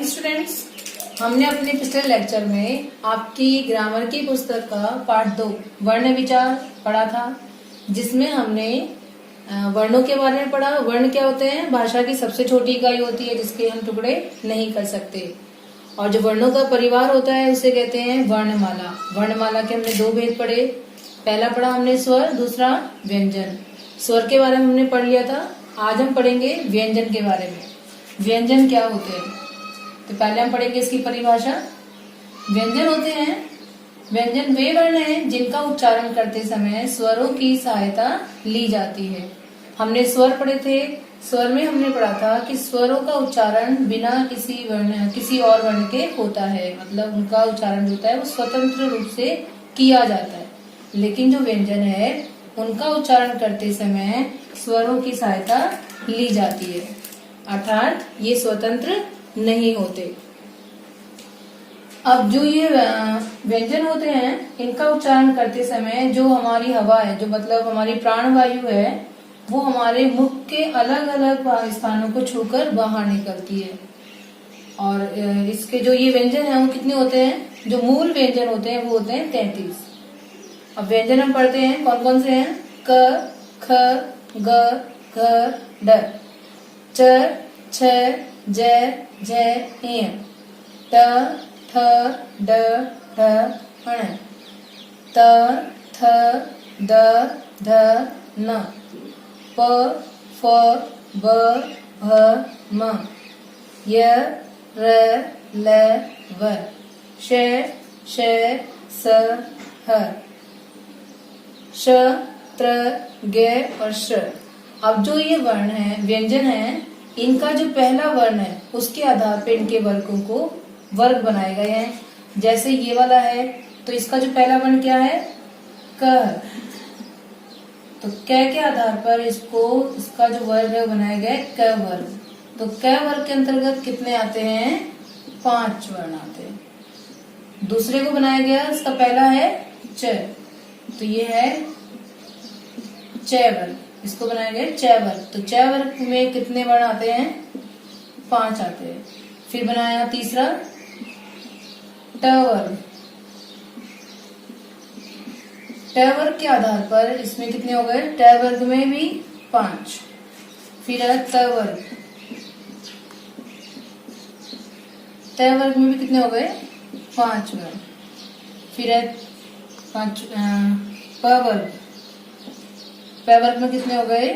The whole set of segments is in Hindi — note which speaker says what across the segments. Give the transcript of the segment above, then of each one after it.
Speaker 1: स्टूडेंट्स, हमने अपने पिछले लेक्चर में आपकी ग्रामर की पुस्तक का पार्ट 2 वर्ण विचार पढ़ा था, जिसमें हमने वर्णों के बारे में पढ़ा। वर्ण क्या होते हैं? भाषा की सबसे छोटी इकाई होती है जिसके हम टुकड़े नहीं कर सकते। और जो वर्णों का परिवार होता है उसे कहते हैं वर्णमाला। वर्णमाला के हमने 2 भेद पढ़े। पहला पढ़ा हमने स्वर, दूसरा व्यंजन। स्वर के बारे में हमने पढ़ लिया था। आज हम पढ़ेंगे व्यंजन के बारे में। व्यंजन क्या होते हैं? तो पहले हम पढ़ेंगे इसकी परिभाषा। व्यंजन होते हैं, व्यंजन वे वर्ण हैं जिनका उच्चारण करते समय स्वरों की सहायता ली जाती है। हमने स्वर पढ़े थे। स्वर में हमने पढ़ा था कि स्वरों का उच्चारण बिना किसी और वर्ण के होता है, मतलब उनका उच्चारण होता है वो स्वतंत्र रूप से किया जाता है। लेकिन जो व्यंजन है उनका उच्चारण करते समय स्वरों की सहायता ली जाती है, अर्थात ये स्वतंत्र नहीं होते। अब जो ये व्यंजन होते हैं इनका उच्चारण करते समय जो हमारी हवा है, जो मतलब हमारी प्राण वायु है, वो हमारे मुख के अलग अलग स्थानों को छूकर बाहर निकलती है। और इसके जो ये व्यंजन है वो कितने होते हैं? जो मूल व्यंजन होते हैं वो होते हैं 33। अब व्यंजन हम पढ़ते हैं, कौन कौन से हैं? क, ख, ग, घ, ड, च, छ, ज, झ, ञ, ट, ठ, ड, ढ, ण, त, थ, द, ध, न, प, फ, ब, भ, म, य, र, ल, व, श, श, स, ह, श, त्र, ग और श। अब जो ये वर्ण है, व्यंजन है, इनका जो पहला वर्ण है उसके आधार पर इनके वर्गों को वर्ग बनाए गए हैं। जैसे ये वाला है तो इसका जो पहला वर्ण क्या है? क। तो क के आधार पर इसका जो वर्ग है बनाया गया है क वर्ग। तो क वर्ग के अंतर्गत कितने आते हैं? 5 वर्ण आते हैं। दूसरे को बनाया गया, इसका पहला है च, तो ये है च वर्ग। इसको बनाया गया च वर्ग। तो च वर्ग में कितने वर्ण आते हैं? 5 आते हैं। फिर बनाया तीसरा ट वर्ग। ट वर्ग के आधार पर इसमें कितने हो गए? ट वर्ग में भी 5। फिर है त वर्ग। त वर्ग में भी कितने हो गए? 5 वर्ण। फिर है प वर्ग। प वर्ग में कितने हो गए?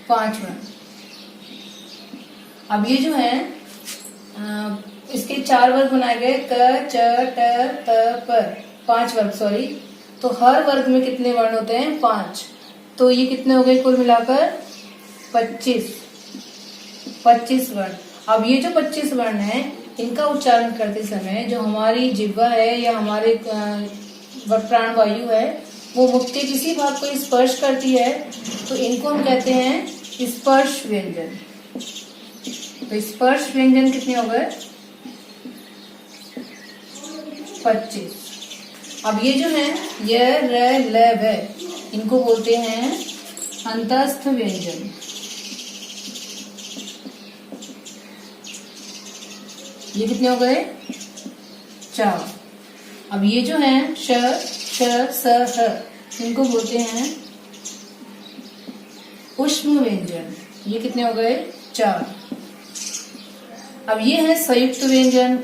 Speaker 1: 5 वर्ण। अब ये जो है इसके 4 वर्ग बनाए गए, क, च, ट, त, प, 5 वर्ग, सॉरी। तो हर वर्ग में कितने वर्ण होते हैं? 5। तो ये कितने हो गए कुल मिलाकर? 25 वर्ण। अब ये जो 25 वर्ण है इनका उच्चारण करते समय जो हमारी जिह्वा है या हमारे प्राण वायु है वो मुख के किसी भाग को स्पर्श करती है, तो इनको हम कहते हैं स्पर्श व्यंजन। तो स्पर्श व्यंजन कितने हो गए? 25। अब ये जो है य, र, ल, व, इनको बोलते हैं अंतस्थ व्यंजन। ये कितने हो गए? 4। अब ये जो है श, श, स, ह, इनको बोलते हैं ऊष्म व्यंजन। ये कितने हो गए? 4। अब ये है संयुक्त व्यंजन।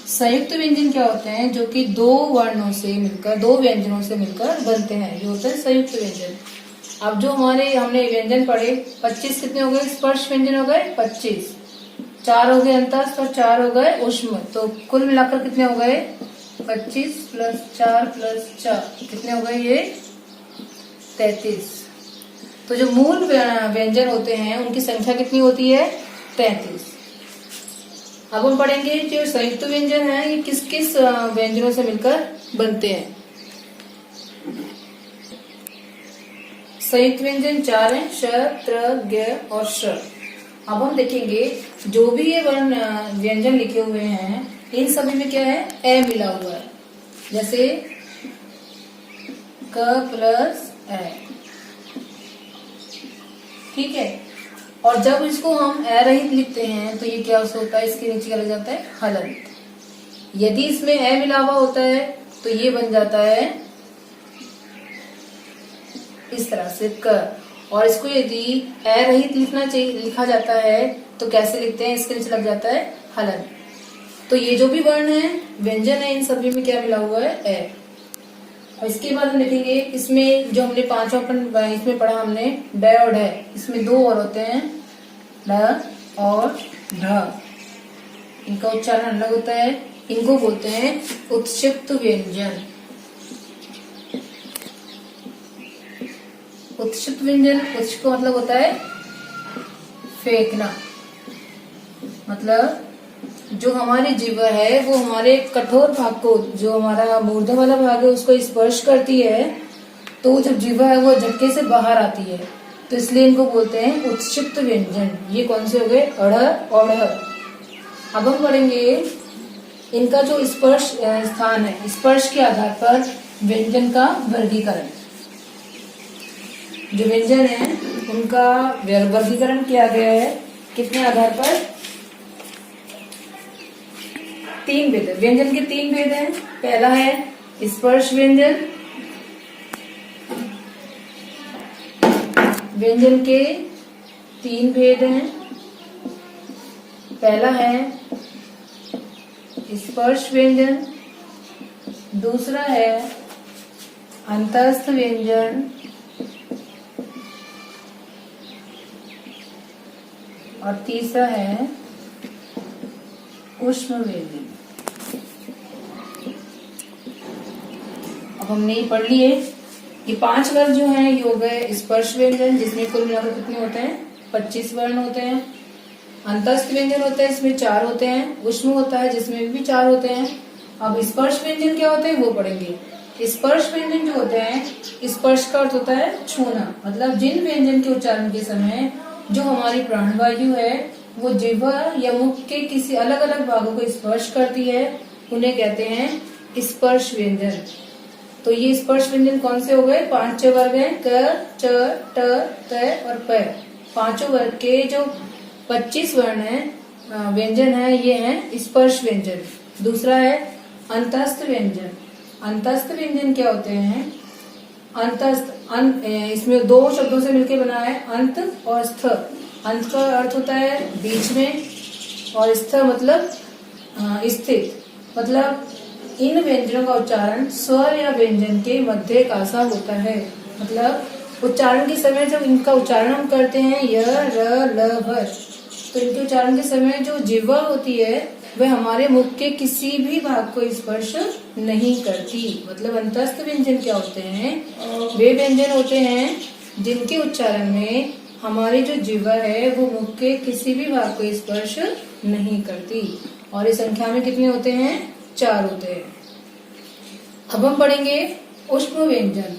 Speaker 1: संयुक्त व्यंजन क्या होते हैं? जो कि 2 वर्णों से मिलकर, 2 व्यंजनों से मिलकर बनते हैं, ये होते हैं संयुक्त व्यंजन। अब जो हमने व्यंजन पढ़े 25 कितने हो गए? स्पर्श व्यंजन हो गए 25। 4 हो गए अंतस्थ और 4 हो गए ऊष्म। तो कुल मिलाकर कितने हो गए? 25 + 4 + 4 कितने हो गए? ये 33। तो जो मूल व्यंजन होते हैं उनकी संख्या कितनी होती है? 33। अब हम पढ़ेंगे जो संयुक्त व्यंजन है ये किस किस व्यंजनों से मिलकर बनते हैं। संयुक्त व्यंजन 4 हैं, श, त्र, ग और श। अब हम देखेंगे जो भी ये वर्ण व्यंजन लिखे हुए हैं इन सभी में क्या है? ए मिला हुआ है। जैसे क + ए, ठीक है। और जब इसको हम ए रहित लिखते हैं तो ये क्या होता है, इसके नीचे क्या लग जाता है, हलंत। यदि इसमें ए मिला हुआ होता है तो ये बन जाता है इस तरह से क। और इसको यदि ए रहित लिखा जाता है तो कैसे लिखते हैं, इसके नीचे लग जाता है हलंत। तो ये जो भी वर्ण है, व्यंजन है, इन सभी में क्या मिला हुआ है, ए। और इसके बाद हम लिखेंगे, इसमें जो हमने पांचवा इसमें पढ़ा हमने ड और ढ, इसमें दो और होते हैं, ड और ढ। इनका उच्चारण अलग होता है, इनको बोलते हैं उत्क्षिप्त व्यंजन। उत्क्षिप्त व्यंजन, उत्क्ष का मतलब होता है फेंकना। मतलब जो हमारी जिह्वा है वो हमारे कठोर भाग को, जो हमारा मूर्धा वाला भाग है, उसको स्पर्श करती है, तो जब जिह्वा है वो झटके से बाहर आती है, तो इसलिए इनको बोलते हैं उत्क्षिप्त व्यंजन। ये कौन से हो गए, अढ़ और ढ। अब हम पढ़ेंगे इनका जो स्पर्श स्थान है, स्पर्श के आधार पर व्यंजन का वर्गीकरण। जो व्यंजन है उनका वर्गीकरण किया गया है कितने आधार पर, 3 भेद है। व्यंजन के 3 भेद हैं। पहला है स्पर्श व्यंजन, व्यंजन के 3 भेद हैं। पहला है स्पर्श व्यंजन, दूसरा है अंतस्थ व्यंजन, और तीसरा है ऊष्म व्यंजन। अब हमने ये पढ़ लिए कि 5 वर्ण जो हैं ये हो गए स्पर्श व्यंजन, जिसमें कुल मिलाकर कितने होते हैं, 25 वर्ण होते हैं। अंतस्थ व्यंजन होता है, इसमें 4 होते हैं। ऊष्म होता है, जिसमें भी 4 होते हैं। अब स्पर्श व्यंजन क्या होते हैं वो पढ़ेंगे। स्पर्श व्यंजन जो होते हैं, स्पर्श का अर्थ होता है छूना। मतलब जिन व्यंजन के उच्चारण के समय जो हमारी प्राणवायु है वो जिह्वा या मुख के किसी अलग अलग भागों को स्पर्श करती है, उन्हें कहते हैं स्पर्श व्यंजन। तो ये स्पर्श व्यंजन कौन से हो गए, 5 वर्ग हैं, क, च, ट, त और प। 5 वर्ग के जो 25 वर्ण है व्यंजन है, ये है स्पर्श व्यंजन। दूसरा है अंतस्थ व्यंजन। अंतस्थ व्यंजन क्या होते हैं, अंतस्थ इसमें 2 शब्दों से मिलकर बना है, अंत और स्थ। अंत का अर्थ होता है बीच में, और स्थ मतलब स्थित। मतलब इन व्यंजनों का उच्चारण स्वर या व्यंजन के मध्य का सा होता है। मतलब उच्चारण के समय जब इनका उच्चारण हम करते हैं य, र, ल, भ, तो इनके उच्चारण के समय जो जिह्वा होती है वह हमारे मुख के किसी भी भाग को स्पर्श नहीं करती। मतलब अंतस्थ व्यंजन क्या होते हैं, वे व्यंजन होते हैं जिनके उच्चारण में हमारी जो जिह्वा है वो मुख के किसी भी भाग को स्पर्श नहीं करती। और इस संख्या में कितने होते हैं, 4 होते हैं। अब हम पढ़ेंगे ऊष्म व्यंजन।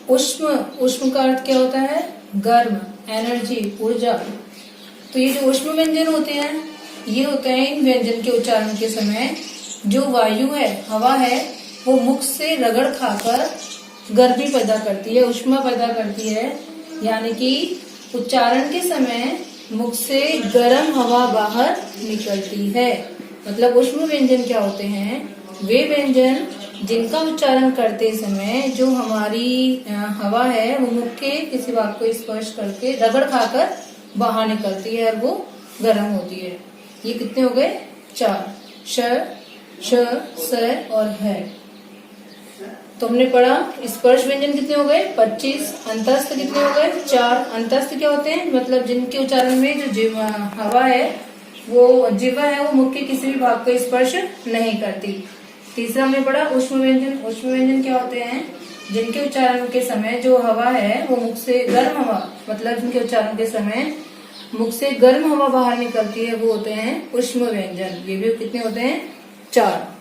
Speaker 1: ऊष्म का अर्थ क्या होता है, गर्म, एनर्जी, ऊर्जा। तो ये जो ऊष्म व्यंजन होते हैं ये होते हैं इन व्यंजन के उच्चारण के समय जो वायु है, हवा है, वो मुख से रगड़ खाकर गर्मी पैदा करती है, ऊष्मा पैदा करती है। यानी कि उच्चारण के समय मुख से गर्म हवा बाहर निकलती है। मतलब ऊष्म व्यंजन क्या होते हैं, वे व्यंजन जिनका उच्चारण करते समय जो हमारी हवा है वो मुख के किसी भाग को स्पर्श करके रगड़ खाकर बाहर निकलती है और वो गर्म होती है। ये कितने हो गए, 4, श, श, स और है। तो हमने पढ़ा स्पर्श व्यंजन कितने हो गए, 25। अंतस्थ कितने हो गए, 4। अंतस्थ क्या होते हैं, मतलब जिनके उच्चारण में जो हवा है वो जिह्वा है वो मुख के किसी भी भाग को स्पर्श नहीं करती। तीसरा हमने पढ़ा ऊष्म व्यंजन। ऊष्म व्यंजन क्या होते हैं, जिनके उच्चारण के समय जो हवा है वो मुख से गर्म हवा, मतलब जिनके उच्चारण के समय मुख से गर्म हवा बाहर निकलती है वो होते हैं ऊष्म व्यंजन। ये भी कितने होते हैं, 4।